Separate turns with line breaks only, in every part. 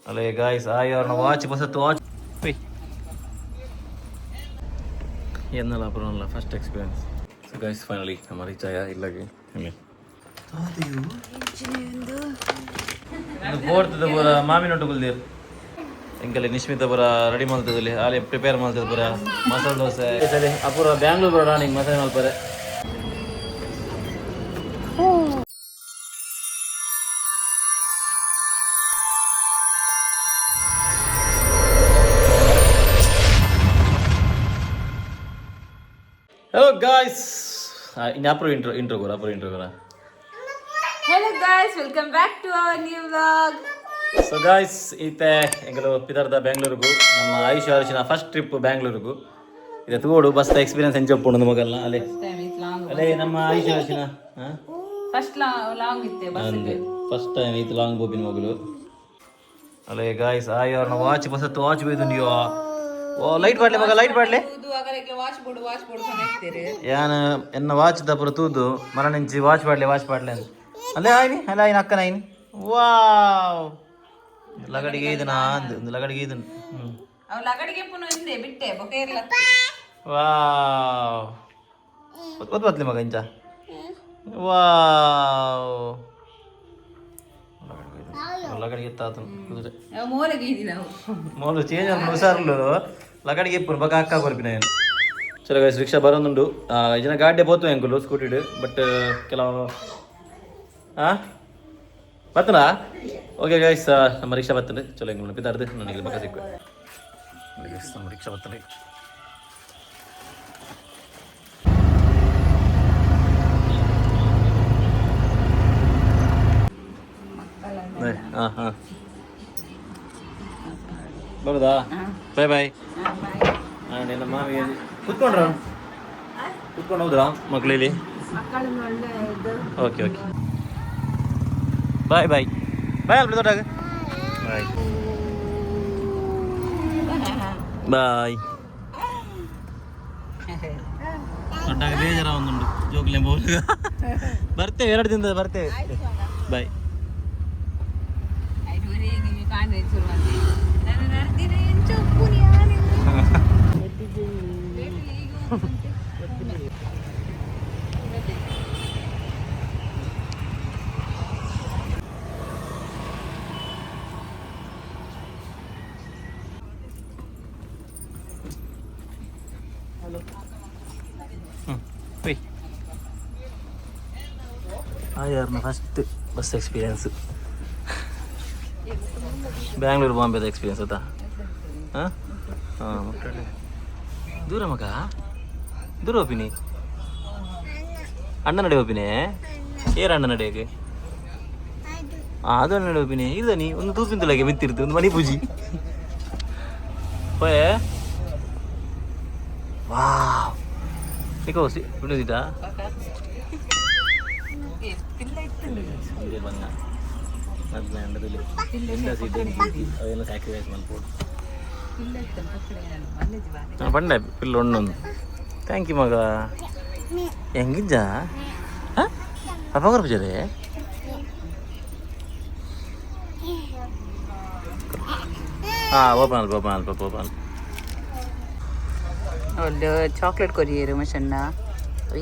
Hello guys, I are watch bus to watch. ಏನಲ್ಲ ಅಲ್ಲ first experience. So guys finally ನಮ್ಮ reach ಆಯ ಇಲ್ಲಾಗೆ ಹಂಗೆ ಬೋರ್ತದ ಪೂರ ಮಾಮಿನ ಒಟ್ಟುಗುಲ್ದಿರ್ ಎಂಕಲ್ಲಿ ನಿಶ್ಮಿತ ಪೂರ ರೆಡಿ ಮಾಡ್ತದಲ್ಲಿ ಅಲ್ಲಿ ಪ್ರಿಪೇರ್ ಮಾಡ್ತದ ಪೂರ ಮಸಾಲೆ ದೋಸೆ ಸರಿ ಅಪೂರ ಬ್ಯಾಂಗ್ಳೂರ್ ಬರೋಣ ನಿಂಗೆ ಮಸಾಲೆ ಮಲ್ಪರೆ. Hello guys, ini apa intro kora.
Hello guys, welcome back to our new vlog.
So guys, ite engalo pidarda Bangalore ನಮ್ಮ ಆಯುಷ್ ವರ್ಷನ ಫಸ್ಟ್ ಟ್ರಿಪ್ ಬ್ಯಾಂಗ್ಳೂರ್ಗೂ. ಇದು ತೋಡು ಬಸ್ ಎಕ್ಸ್ಪೀರಿಯನ್ಸ್ ಎಂಜಾಯ್ ಪೊಂಡು ನಮಗೆಲ್ಲ ಅಲೆ ಅಲೆ ನಮ್ಮ ಆಯುಷ್ ವರ್ಷನ
ಫಸ್ಟ್ ಲಾಂಗ್ ಇತ್ತೆ ಬಸ್ ಅಲ್ಲಿ
ಫಸ್ಟ್ ಟೈಮ್ ಇದು ಲಾಂಗ್ ಬೋಬಿನ ಮಗಳು ಅಲೆ ಗಾಯ್ಸ್ ಆಯರ್ನ ವಾಚ್ ಬಸ್ ವಾಚ್ ಬೇದು ನೀವು ಓ ಲೈಟ್ ಬಾಡ್ಲೆ ಮಗ ಲೈಟ್ ಬಾಡ್ಲೆ
ವಾಚ್ ಬೋರ್ಡ್ ಕನೆಕ್ಟೆರ್
ಯಾನ ಎನ್ನ ವಾಚ್ ದಪರ ತೂದು ಮರಣಿಂಚಿ ವಾಚ್ ಬಾಡ್ಲೆ ಅಂತ ಅಲ್ಲೇ ಆಯ್ನಿ ಅಲ್ಲ ಆಯ್ನ ಅಕ್ಕನ ಆಯ್ನಿ ವಾವ್ ಲಗಡಿಗೆ ಇದನ ಅಂದು ಒಂದು ಲಗಡಿಗೆ ಇದನ್
ಅವ ಲಗಡಿಗೆ ಪುನ ಹಿಂದೆ ಬಿಟ್ಟೆ ಬೊಕೆ ಇರಲ್ಲ
ವಾವ್ ಒತ್ಲೆ ಮಗ ಇಂಚ ವಾವ್ ಲಗಡಿಗೆ ತಾತನ ಕುದುರೆ
ಮೋಲಗೆ ಇದಿನ
ಮೋಲು ಚೇಂಜ್ ಅಂತ ಹುಷಾರ್ಲು ಲಗಡಿಗೆ ಪುರ್ ಬಕ ಅಕ್ಕ ಕೊರ್ಪಿನ ಏನು ಚಲೋ ಗೈಸ್ ರಿಕ್ಷಾ ಬರೋದುಂಡು ಜನ ಗಾಡಿ ಬೋತು ಎಂಕುಲು ಸ್ಕೂಟಿಡ್ ಬಟ್ ಕೆಲವು ಬರ್ತನಾ ಓಕೆ ಗೈಸ್ ನಮ್ಮ ರಿಕ್ಷಾ ಬರ್ತದೆ ಚಲೋ ಎಂಕುಲು ಪಿತಾರ್ದು ನನಗೆ ಬಕ ಸಿಕ್ಕು ಗೈಸ್ ನಮ್ಮ ರಿಕ್ಷಾ ಬರ್ತದೆ ಹಾಂ ಬರುದಾ ಬಾಯ್ ಬಾಯ್ ನಿನ್ನ ಮಾವಿಗೆ ಕುತ್ಕೊಂಡು ಹೋದ್ರಾ ಮಕ್ಕಳಲ್ಲಿ ಓಕೆ ಬಾಯ್ ಬಾಯ್ ಅಲ್ರಿ ದೊಡ್ಡಾಗ ಬಾಯ್ ಬಾಯ್ ದೊಡ್ಡಾಗ ಬೇಜಾರ ಒಂದುಂಟು ಜೋಗ್ಲೆ ಬೋಲ್ ಬರ್ತೇವೆ 2 ದಿನದ ಬರ್ತೇವೆ ಬಾಯ್ ಯಾರನ್ನ ಫಸ್ಟ್ ಬಸ್ ಎಕ್ಸ್ಪೀರಿಯನ್ಸ್ ಬ್ಯಾಂಗ್ಳೂರು ಬಾಂಬೆದ ಎಕ್ಸ್ಪೀರಿಯನ್ಸ್ ಆಯ್ತಾ ಹಾಂ ದೂರ ಮಗ ದೂರ ಒಪ್ಪಿನಿ ಅಣ್ಣ ನಡೆ ಒಪ್ಪಿನಿ ಏರ ಅಣ್ಣ ನಡೆಯಕ್ಕೆ ಅದು ಅಣ್ಣ ನಡೆ ಒಪ್ಪಿನಿ ಇಲ್ಲ ನೀ ಒಂದು ತೂಪಿಂತಲಾಗೆ ಮಿತ್ತಿರ್ತು ಒಂದು ಮನಿ ಪೂಜಿ ಹೋಯ್ ವಾ ಸಿಕ್ಕೋಸಿ ಬಿಡೋದಿಟ್ಟಾ ಬಣ್ಣ ಹದಿನೈದು ಎಂದ ಸೀಟ್ ಅವೆಲ್ಲ ಸ್ಯಾಕ್ರಿಫೈಸ್ ಮಾಡ್ಬೋದು ಪಂಡೆ ಪಿಲ್ಲ ಒಂದೊಂದು ಥ್ಯಾಂಕ್ ಯು ಮಗ ಹೆಂಗಿದ್ದ ಅಪ್ಪ ಕೊರ್ಪಜರೆ ಹಾಂ ಓಪನ್
ಒಳ್ಳೆ ಚಾಕ್ಲೇಟ್ ಕೊರಿಯರು ಮಷಣ್ಣ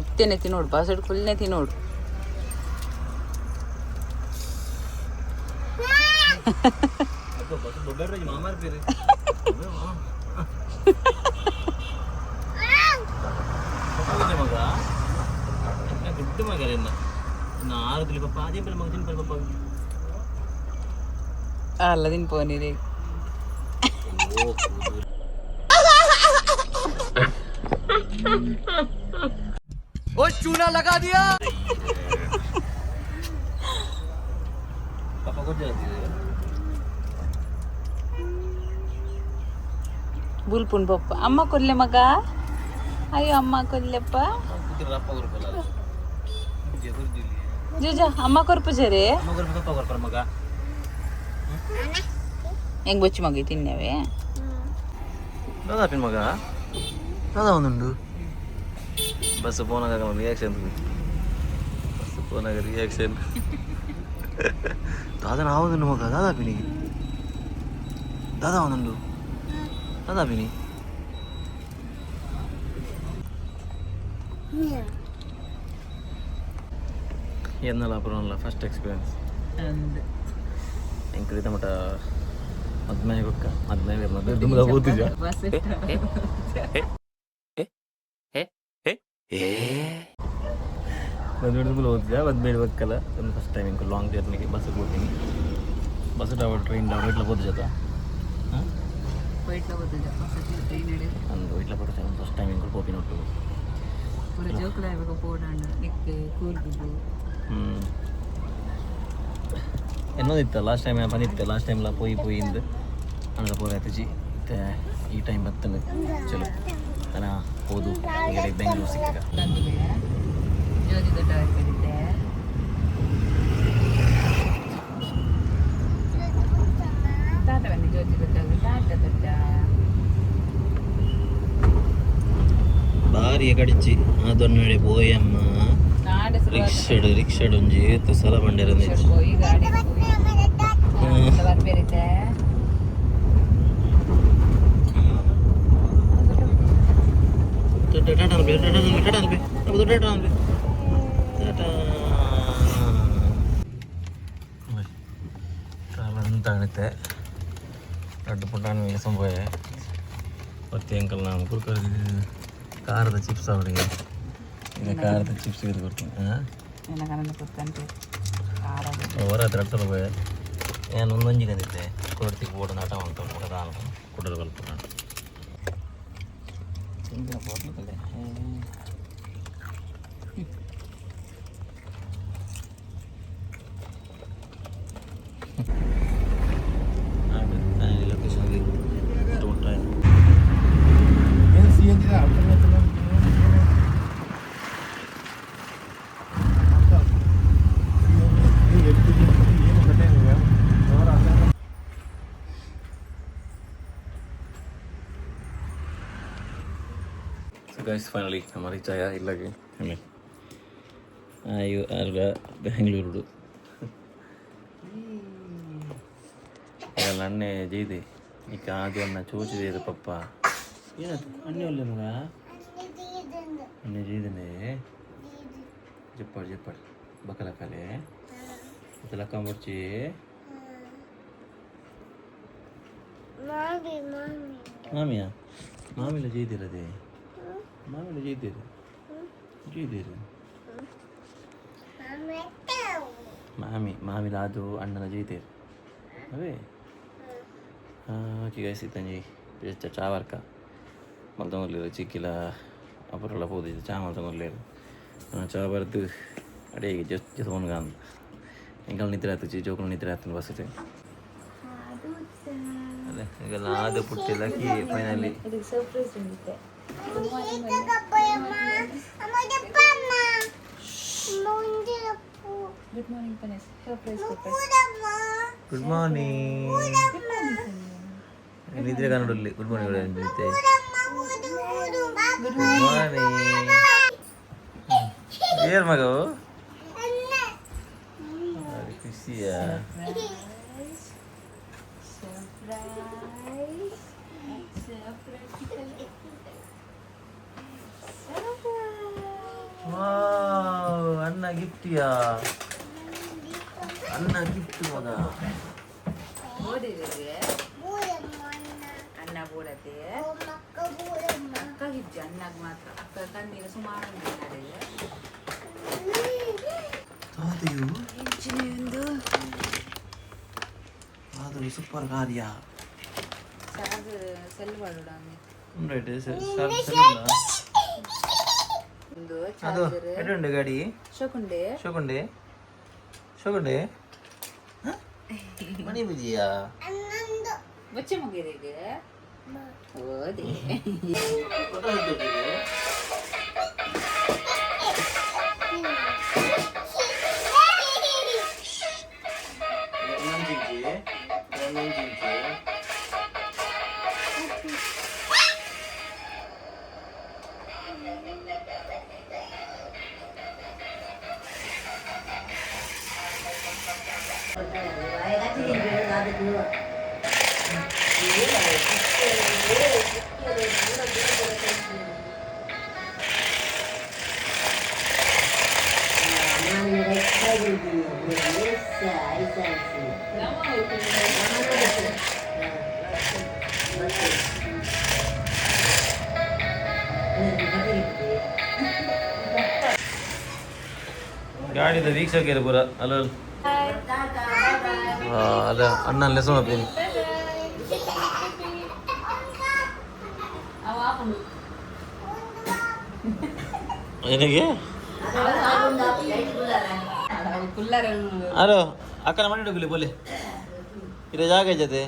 ಇತ್ತೇನೆ ತಿನ್ನೋಡು ಬಾಸಡ್ ಫುಲ್ನೇ ತಿನ್ನೋಡು
ಗುಡ್ ಮಗ ಆರುದಿಲ್ಲ ಪಪ್ಪ ಅದೇ ಮಗ ತಿನ್ಪಲ್ ಪಪ್ಪ
ಅಲ್ಲ ತಿನ್ಪೋನಿರಿ
ओ चूना लगा दिया पापा को जल्दी
ಬುಲ್ಪುನ್ ಪಪ್ಪ ಅಮ್ಮ ಕೊಲ್ಲೆ ಮಗ ಅಯ್ಯೋ ಅಮ್ಮ ಕೊಲ್ಲೆಪ್ಪ ಜೂಜ ಅಮ್ಮ ಕೊರ್ಪು ಜರೆ
ಮಗ
ಹೆಂಗ್ ಬೊಚ್ಚು ಮಗ ತಿನ್ನವೆ
ದಾದಾಪಿನ ಮಗ ದಾದಾ ಒಂದುಂಡು ಬಸ್ ಫೋನಾಗ ರಿಯಾಕ್ಷನ್ ದಾದನ ಆವುದುಂಡು ಮಗ ದಾದಾಪಿನಿಗೆ दादा ಅವನೊಂದು दादा ಬಿನಿ ಏನಲ್ಲ ಅಪರಲ್ಲ ಫಸ್ಟ್ ಎಕ್ಸ್ಪೀರಿಯನ್ಸ್ ಎಂಕ್ರಿತ ಮಟ ಮದ್ಮೆ ಗೊಕ್ಕ ಮದ್ಮೆ ದುಮ್ಗ ಹೋತಿದ್ಯ ಮದ್ಮೆ ದುಮ್ಗ ಹೋತಿದ್ಯ ಮದ್ಮೆ ಗೊಕ್ಕಲ್ಲ ಒಂದು ಫಸ್ಟ್ ಟೈಮ್ ಇಂಕ ಲಾಂಗ್ ಜರ್ನಿಗೆ ಬಸ್ ಹೋಗ್ತೀನಿ ಬಸ್ ಡಾವಲ್ ಟ್ರೈನ್ ಡಾವಲ್ ಇಟ್ಲ ಹೋದ ಜೊತೆ ಒಂದು ಇಟ್ಲ ಬರುತ್ತೆ ಒಂದು ಫಸ್ಟ್ ಟೈಮ್ ಇಂಕ ಹೋಗಿ ನೋಡ್ತು എന്നോദിത്ത ലാസ്റ്റ് ടൈം ഞാൻ പണിത്തെ ലാസ്റ്റ് ടൈമിൽ പോയി ഇന്ന് അങ്ങനെ പോരാ തെച്ചി ಈ ಟೈಮ್ ಬರ್ತದೆ ಚಲೋ ನಾನು ಹೋದು ಈಗ ಬೆಂಗಳೂರು ಸಿಕ್ಕಾಗ ಭಾರಿ ಕಡಿಚಿ ಅದೊಂದು ಪೋಯಮ್ಮ ರಿಕ್ಷಡ್ ಒಂಜಿ ಏತು ಸಲ ಬಂಡೇರ ತಾಗತ್ತೆ ದೊಡ್ಡ ಪುಟ್ಟ ಸಂಭವ ಮತ್ತೆ ಅಂಕಲ್ ನಾವು ಕುರ್ಕರ್ ಖಾರದ ಚಿಪ್ಸ್ ಅವರಿಗೆ ಈಗ ಖಾರದ ಚಿಪ್ಸ್ ಇದು ಕೊಡ್ತೀನಿ ಹೊರ 200 ರೂಪಾಯಿ ನಾನು ಒಂದೊಂಜಿ ಕಂದಿದ್ದೆ ಕೊಡ್ತಿಗೆ ಬೋರ್ಡ್ ನಾಟ ಅಂತ ಕೊಡೋದು ಸ್ವಲ್ಪ ನಾನು ಲೊಕೇಶನ್ಗೆ ಗೈಸ್ ಫೈನಲಿ ನಮ್ಮ ರೀಚ್ ಆಯ ಇಲ್ಲಾಗೆ ಅಯ್ಯೋ ಅಲ್ಲ ಬೆಂಗಳೂರು ಅಣ್ಣೆ ಜೈದೆ ಈಗ ಅದು ಅನ್ನ ಚೋಚಿದೆ ಅದು ಪಪ್ಪ ಏನಾಯ್ತು ಅಣ್ಣೆ ಒಳ್ಳೆ ಮಗ ಅಣ್ಣೆ ಜೈದನೆ ಜಪ್ಪಾಡು ಬಕಲ ಕಾಲೆ ಮತ್ತೆ ಲಕ್ಕಂಬರ್ಚಿ ಮಾಮಿಯಾ ಮಾಮಿಲ್ಲ ಜೈದಿರದೆ ಮಾಮಿಲ್ಲ ಜೈದಿರು ಮಾಮಿಲ ಅದು ಅಣ್ಣನ ಜೈತೇರು ಅವೇ ಓಕೆ ಗೈಸ್ ಇತ್ತಂಜಿ ಚಾ ವರ್ಕ ಮಲ್ತೊಂಗೊರ್ಲೇರು ಚಿಕ್ಕಿಲ ಅಪರೆಲ್ಲ ಹೋದಿದ್ದು ಚಾ ಮಲ್ತೊಂಗೊರ್ಲೇರು ಚಾ ಬರ್ದು ಅಡಿಗೆ ಜೊತೆ ಒನ್ಗಾಂದು ಎಂಕಲ್ ನಿದ್ರೆ ಆಯ್ತು ಜೋಕುಲು ನಿದ್ರೆ ಆಯ್ತು ಬಸ್ಸು ಅದೇ ಈಗೆಲ್ಲ ಆದ ಪುಟ್ಟಿಲ್ಲಕ್ಕಿ ಫೈನಲಿ ಗುಡ್ ಮಾರ್ನಿಂಗ್ ಪನೇಶ್ ಗುಡ್ ಮಾರ್ನಿಂಗ್ ನಿದ್ರೆ ಕನ್ನಡಲ್ಲಿ ಗುಡ್ ಮಾರ್ನಿಂಗ್ ಜೊತೆ ಗುಡ್ ಮಾರ್ನಿಂಗ್ ಏರ್ ಮಗವು ಖುಷಿಯಾ ಅನ್ನ ಗಿಫ್ಟಿಯಾ ಅನ್ನ ಗಿಫ್ಟ್ ಮಗ ಅನ್ನ ಬೋಡತೆ ಅಕ್ಕ ಹಿಜ್ಜಿ ಅನ್ನಗ ಮಾತ್ರ ಅಕ್ಕ ಕಣ್ಣಿಗೆ ಸುಮಾರು ತಾತೆಯು ಒಂದು ಅದು ಸೂಪರ್ ಕಾರ್ಯ ಸಾಗ ಸೆಲ್ ಮಾಡೋಣ ರೈಟ್ ಒಂದು ಚಾರ್ಜರ್ ಎಡುಂಡೆ ಗಾಡಿ ಶೋಕುಂಡೆ ಮಣಿ ಬಿಜಿಯಾ ಬಚ್ಚೆ ಮುಗಿರಿಗೆ ಓದಿ ಗಾಡಿದ ವೀಕ್ಷಕರು ಪೂರ ಅಲ್ಲ ಅಲ್ಲ ಅಣ್ಣ ಲೆಸ ಮಾಡ್ತೀನಿ ಏನಿಗೆ ಅರೋ ಅಕ್ಕನ ಮಾಡಿ ಹೋಗ್ಲಿ ಬೋಲೆ ಇರೋ ಜಾಗ ಇದ್ದತೆ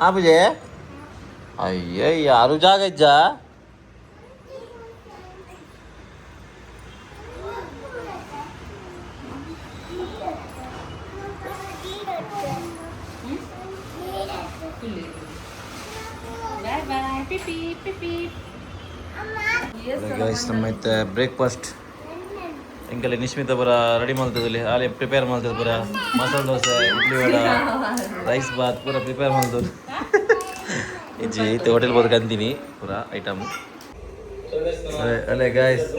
ಆ ಪೂಜೆ ಅಯ್ಯ ಯಾರು ಜಾಗ ಇಜ್ಜ ನಮ್ಮೈತೆ ಬ್ರೇಕ್ಫಾಸ್ಟ್ ಎಂಕಲ್ಲಿ ನಿಶ್ಮಿತ ಪುರ ರೆಡಿ ಮಾಡ್ತದಲ್ಲಿ ಹಾಲೆ ಪ್ರಿಪೇರ್ ಮಾಡ್ತದೆ ಪುರ ಮಸಾಲೆ ದೋಸೆ ಇಡ್ಲಿ ವಡ ರೈಸ್ ಬಾತ್ ಪೂರ ಪ್ರಿಪೇರ್ ಮಾಡ್ತದೆ ಇಜ್ಜಿ ಐತೆ ಹೋಟೆಲ್ ಬೋದು ಕಂತೀನಿ ಪೂರ ಐಟಮ್ ಅಲ್ಲೇ ಗಾಯ್ಸ್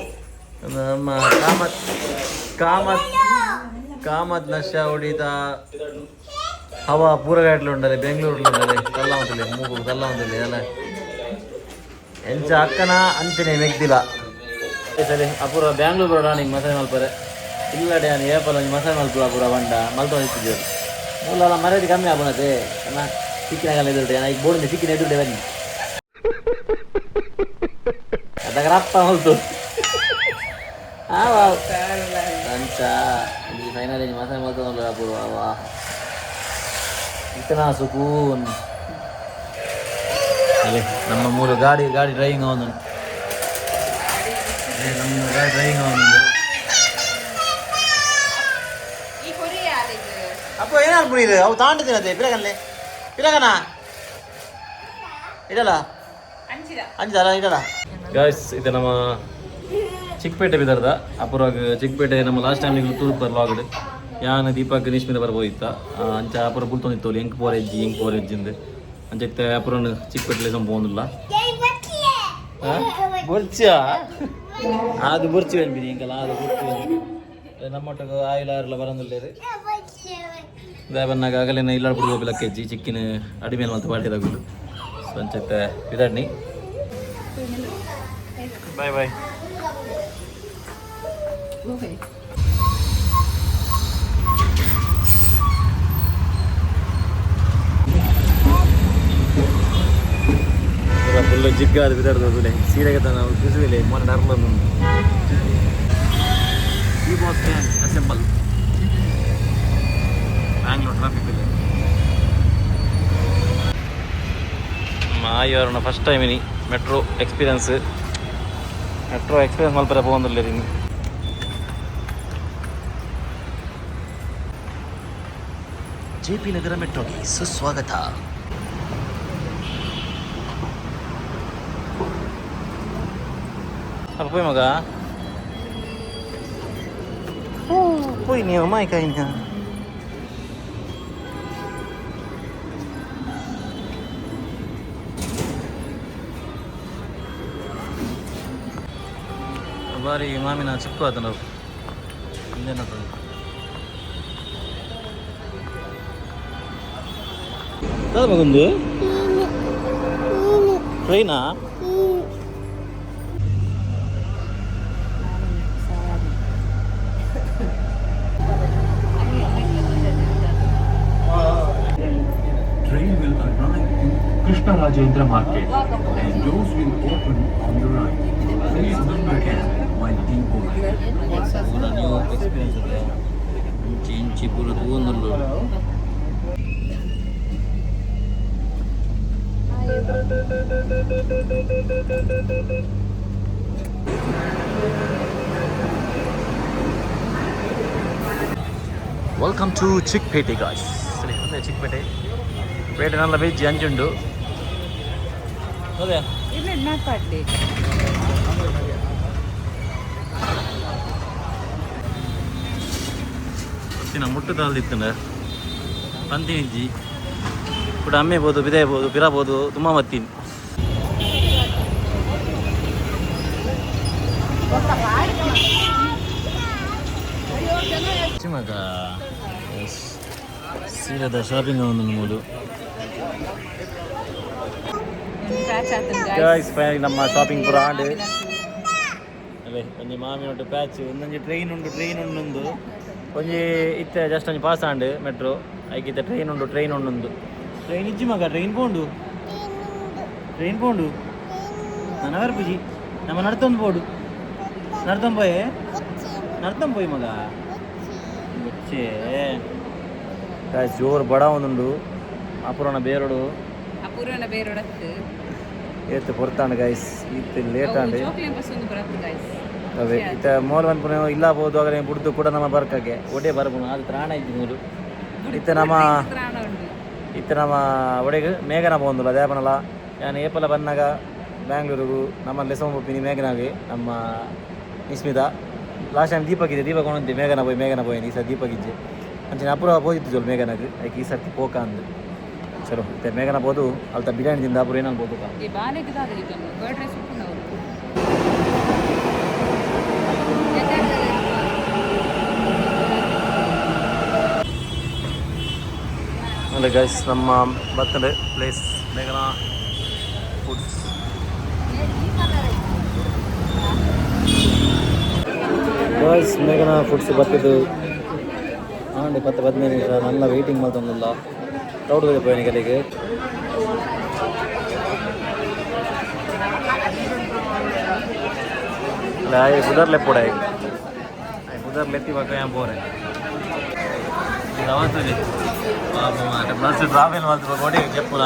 ನಮ್ಮ ಕಾಮತ್ ನಶ ಹೊಡಿತಾ ಹವಾ ಪೂರಗಾಟ್ಲು ఉండాలి ಬೆಂಗಳೂರು ఉండాలి ಕಲ್ಲ ఉండాలి ಮೂಗು ಕಲ್ಲ ఉండాలి ಅಲ್ಲ ಎಂಚ ಅಕ್ಕನ ಅಂಚನೆ ಮೆಗ್ದಿಲ್ಲ ಸರಿ ಅಪೂರ ಬ್ಯಾಂಗ್ಳೂರು ನಿಂಗೆ ಮಸಾಲೆ ಮಲ್ಪರೆ ಇಲ್ಲ ಡ್ಯಾನ್ ಏಪಲ್ಲ ಮಸಾಲೆ ಮಲ್ಪುರ ಪೂರ ಬಂಡ ಮಲ್ತು ನಿಂತಿದ್ದೀವಿ ಮೂಲ ಮರ್ಯಾದೆ ಕಮ್ಮಿ ಆಗ್ಬನತೆ ಅಣ್ಣ ಚಿಕ್ಕಿನಾಗಲ್ಲ ಎದುರುಡೆ ಈಗ ಬೋರ್ಡಿಂದ ಚಿಕ್ಕಿನ ಎದುರುಡೆ ಬನ್ನಿ ಅದಾಗ ರಪ್ಪ ಹೊಲ್ತು ಅಂಚ ಈ ಫೈನಲ್ ಮಸಾಲೆ ಮಲ್ತು ಅಪೂರ ವಾ इतना सुकून अरे ನಮ್ಮ ಮೂರು ಗಾಡಿ ಡ್ರೈವಿಂಗ್ ಅವನು ನಮ್ಮ ಗಾಡಿ ಡ್ರೈವಿಂಗ್ ಅವನು ಅಪ್ಪ ಏನಾರು ಪುರಿದು ಅವು ತಾಂಡಿದ್ದೀನತೆ ಪಿರಗನ ಇಡಲ್ಲ ಅಂಚಿದಲ್ಲ ಇಡಲ್ಲ ಗಾಯ್ಸ್ ಇದು ನಮ್ಮ ಚಿಕ್ಕಪೇಟೆ ಬಿದರ್ದ ಅಪುರವಾಗಿ ಚಿಕ್ಕಪೇಟೆ ನಮ್ಮ ಲಾಸ್ಟ್ ಟೈಮ್ ನೀವು ತೂರು ಬರ್ಲಾಗಡೆ ಯಾನ ದೀಪಕ್ ನಿಶ್ಮಿತ ಬರ್ಬೋದಿತ್ತ ಅಂಚ ಅಪುರ ಬುಲ್ತೊಂದಿತ್ತವಲ್ಲಿ ಹೆಂಗೆ ಪೋರೆಜ್ಜಿಂದು ಅಂಚ ಅಪುರನ ಚಿಕ್ಕಪೇಟೆಲೆ ಸಂಬೋದಿಲ್ಲ ಬೊರ್ಚಿಯ ಅದು ಬೊರ್ಚಿ ಅನ್ಬಿಡಿ ಹಿಂಗಲ್ಲ ಅದು ಬೊರ್ಚಿ ನಮ್ಮೊಟ್ಟಿಗೆ ಆಯಿಲಾರೆಲ್ಲ ಬರೋದಿಲ್ಲ ದೇವನ್ನಾಗ ಆಗಲೇನ ಇಲ್ಲಾಡ್ಬಿಡು ಹೋಗ್ಲಿಲ್ಲ ಕೆಜ್ಜಿ ಚಿಕ್ಕಿನ ಅಡಿಮೇಲೆ ಮತ್ತೆ ಬಾಟಿದಾಗುದು ಸೊ ಅಂಚತ್ತೆ ಇದಣ್ಣಿ ಬಾಯ್ ಬಾಯ್ ಫುಲ್ ಜಿಗ್ಗಾದ ಬಿದ್ದಾಡ್ದು ಸೀರೆಗೆ ನಾವು ಬಿಸಿಲಿ ಮೊನ್ನೆ ನರ್ಮಲ್ ಈ ಬಾಸ್ ಅಸೆಂಬಲ್ ಬ್ಯಾಂಗ್ಳೂರ್ ಟ್ರಾಫಿಕ್ ಇಲ್ಲ ನಮ್ಮ ಆಯ್ಯವರನ್ನ ಫಸ್ಟ್ ಟೈಮ್ ಇನಿ ಮೆಟ್ರೋ ಎಕ್ಸ್ಪೀರಿಯನ್ಸ್ ಮಲ್ಪರ പോകുന്നില്ല ಇನ್ನು ಜೆ.ಪಿ. ನಗರ ಮೆಟ್ರೋಗೆ ಸುಸ್ವಾಗತ apa poy maga poy ni mai kain ka ಬಾರಿ ಮಾಮಿನ ಚಿಕ್ಕು ಆತ ನಾವು ಇನ್ನೇನದು ಯಾವ್ದು ಮಗೊಂದು ಟ್ರೈನಾ
Krishna Rajendra Market and doors will open on the right. Please remember again while deboarding.
new experience ಇದೆ ಇಂಚಿ ಪೂರ ತಗೊಂಡಲ್ಲ ವೆಲ್ಕಮ್ ಟು ಚಿಕ್ಕಪೇಟೆ ಗಾಯ್ಸ್ ಸರಿ ಅದೇ ಚಿಕ್ಕಪೇಟೆ ಪೇಟೆ ನಲ್ಲ ವೆಜ್ ಅಂಚುಂಡು ಅದೇ ಮುಟ್ಟು ತಾಲ್ದಿತ್ತಂಡ ಪಂತಿ ನಿಜ್ಜಿ ಕೂಡ ಅಮ್ಮೆಬೋದು ಬಿದೆಬೋದು ಬಿರಬೋದು ತುಂಬ ಮತ್ತೀನಿ ಮಗ ಸೀರದ ಶಾಪಿಂಗ್ ಒಂದು ಮೂರು ನಮ್ಮ ಶಾಪಿಂಗ್ ಪೂರ ಆಡು ಅಲ್ಲೇ ಒಂಜಿ ಮಾಮಿನೊಟ್ಟು ಪ್ಯಾಚ್ ಒಂದೊಂದು ಟ್ರೈನ್ ಉಂಡು ಒಂಜಿ ಇತ್ತೆ ಜಸ್ಟ್ ಒಂಜಿ ಪಾಸ್ ಆಂಡು ಮೆಟ್ರೋ ಐಕಿತ್ತ ಟ್ರೈನ್ ಉಂಡು ಟ್ರೈನ್ ಇಜ್ಜಿ ಮಗ ಟ್ರೈನ್ ಪೋಂಡು ನನ್ನ ಪೂಜಿ ನಮ್ಮ ನಡ್ತೊಂದು ಪೋಡು ನಡ್ತಂಬೋಯ್ ಮಗ ಮುಚ್ಚೆ ಜೋರು ಬಡ ಒಂದುಂಡು ಅಪುರನ ಬೇರೋಡು ಏತ್ ಪೊರ್ತಾಂಡು ಗೈಸ್ ಇತ್ತು ಲೇಟ್ ಆಂಡು ಅವೇ ಇತ್ತ ಮೋಲ್ ಬಂದ್ಪುನ ಇಲ್ಲ ಬೋದು ಆಗಲೇ ಬುಡ್ದು ಕೂಡ ನಮ್ಮ ಬರ್ಕಗೆ ಒಡೆ ಬರ್ಪುನು ಅದು ತ್ರಾಣ ಇದ್ದು ಮೂರು ಇತ್ತ ನಮ್ಮ ಒಡೆಗೆ ಮೇಘನ ಬಂದಿಲ್ಲ ಅದೇ ಬನಲ್ಲ ನಾನು ಏಪಲ ಬಂದಾಗ ಬ್ಯಾಂಗ್ಳೂರಿಗೂ ನಮ್ಮ ಲೆಸಮ್ ಒಪ್ಪಿನಿ ಮೇಘನಾಗೆ ನಮ್ಮ ನಿಸ್ಮಿತಾ ಲಾಸ್ಟ್ ಟೈಮ್ ದೀಪಕ್ ಕೊಣಂತಿ ಮೇಘನ போய் ಈ ಸರ್ ದೀಪಕ್ ಇಜ್ಜೆ ಅಂಚಿನ ಅಪುರ ಹೋಗಿತ್ತು ಜೋಲ್ ಮೇಘನಾಗೆ ಐಕೆ ಈ ಸರ್ತಿ ಪೋಕ ಅಂದು ಚಲೋ ಮತ್ತೆ ಮೇಘನ ಬೋದು ಅಲ್ತ ಬಿರಿಯಾನಿ ತಿಂದ ಅಪುರ ಏನಾಗ ಬೋದು ಅಲ್ಲ ಗೈಸ್ ನಮ್ಮ birthday place ಮೇಘನ foods guys ಮೇಘನ foods ಬರ್ತಿದ್ದು and 10-15 ನಿಮಿಷ ನನ್ನ ವೆಯ್ಟಿಂಗ್ ಮಾಡ್ತೊಂದಿಲ್ಲ ಕ್ರೌಡ್ ಹೋಗಿ ಕಲಿಗೆ उधर ले पड़ा है उधर लेती वक्त यहाँ बोर है बस ट्रावेल मात्र गोटे चप्पल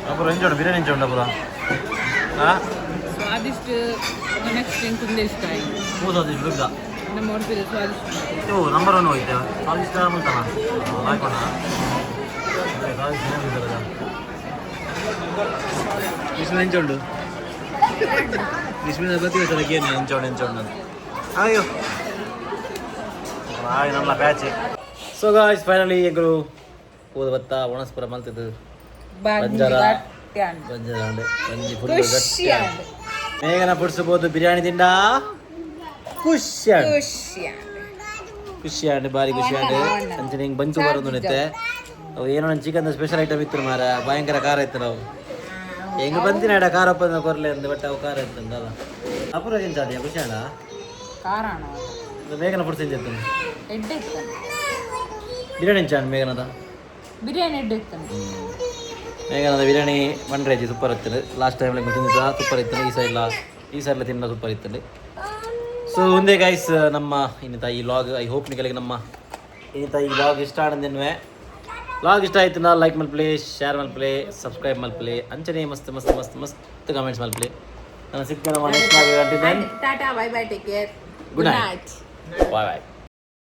अपुर इंचोड़ बिर्यानी इंचोड़ अपुर
स्वादिष्ट ತುಂಬ ಇಷ್ಟ ಆಯ್ತು
स्वादिष्ट बिग्गा
ನಮ್ಮ ಉಡುಪಿದ ಸ್ವಾದಿಷ್ಟ
ನಂಬರ್ 1 ಹೋಯ್ತು ಸ್ವಾದಿಷ್ಟ ಅಂತಲ್ಲ ಹಾಕೋಣ ನಿಸ್ಮಿನ ಎಂಚೋಂಡು ನಿಸ್ಮಿನ ಪ್ರತಿ ವರ್ಷಕ್ಕೆ ಎಂಚೋಂಡು ಅಯ್ಯೋ ಹಾಯ್ ನಮ್ಮ ಬ್ಯಾಚ್ ಸೊ ಗಾಯ್ಸ್ ಫೈನಲಿ ಎಗ್ರು ಹೋದ ಬತ್ತ ಒಣಸ್ಪುರ ಮಲ್ತಿದ್ದು ಬಂಜಾರ ಒಂಜಿ ಫುಲ್ ಗಟ್ಟಿ ಮೇಘನ ಪುಡ್ಸ್ಬೋದು ಬಿರಿಯಾನಿ ತಿಂಡ ಖುಷಿಯಾண்டு ಭಾರಿ ಖುಷಿಯಾண்டு ಅಂಚನೆ ಹಿಂಗೆ ಬಂಚು ಬರೋದು ನಿತ್ತೆ ಅವು ಏನೋ ನನ್ನ ಚಿಕನ್ ಸ್ಪೆಷಲ್ ಐಟಮ್ ಇತ್ತು ಮಾರ ಭಯಂಕರ ಖಾರ ಇತ್ತು ನಾವು ಹೆಂಗೆ ಬಂದಿನ ಇಡ ಖಾರ ಒಪ್ಪಂದ ಕೊರಲೆ ಅಂದ ಬಟ್ ಅವು ಖಾರ ಇತ್ತಂದಲ್ಲ ಅಪುರ ತಿಂತಾದ್ಯಾ ಖುಷಿಯಾಣ ಮೇಘನ ಫುಡ್ ತಿಂತಿತ್ತು ಬಿರಿಯಾನಿ ಇಂಚಾಂಡ್ ಮೇಘನದ ಮೇಘನದ ಬಿರಿಯಾನಿ ಮಂಡ್ರೇಜಿ ಸೂಪರ್ ಇತ್ತು ಲಾಸ್ಟ್ ಟೈಮ್ ತಿಂದಿದ್ದ ಸೂಪರ್ ಇತ್ತು ಈ ಸೈಡ್ಲ ತಿನ್ನ ಸೂಪರ್ ಇತ್ತು ಸೊ ಒಂದೇ ಗೈಸ್ ನಮ್ಮ ಇನ್ನಿತ ಈ ಲಾಗ್ ಐ ಹೋಪ್ ನಿಗಳಿಗೆ ನಮ್ಮ ಇನ್ನಿತ ಈ ಲಾಗ್ ಇಷ್ಟ ಆಡಂದೇನುವೆ ಲಾಗ್ ಇಷ್ಟ ಆಯ್ತು ನಾ ಲೈಕ್ ಮಲ್ಪ್ಲೆ ಶೇರ್ ಮಲ್ಪ್ಲೆ ಸಬ್ಸ್ಕ್ರೈಬ್ ಮಲ್ಪ್ಲೆ ಅಂಚನೆ ಮಸ್ತ್ ಮಸ್ತ್ ಮಸ್ತ್ ಮಸ್ತ್ ಕಮೆಂಟ್ಸ್ ಮಲ್ಪ್ಲೆ ನಾನು ಸಿಗ್ತೇನೆ ನಮ್ಮ next vlog
tata bye bye take care
good night bye ಬಾಯ್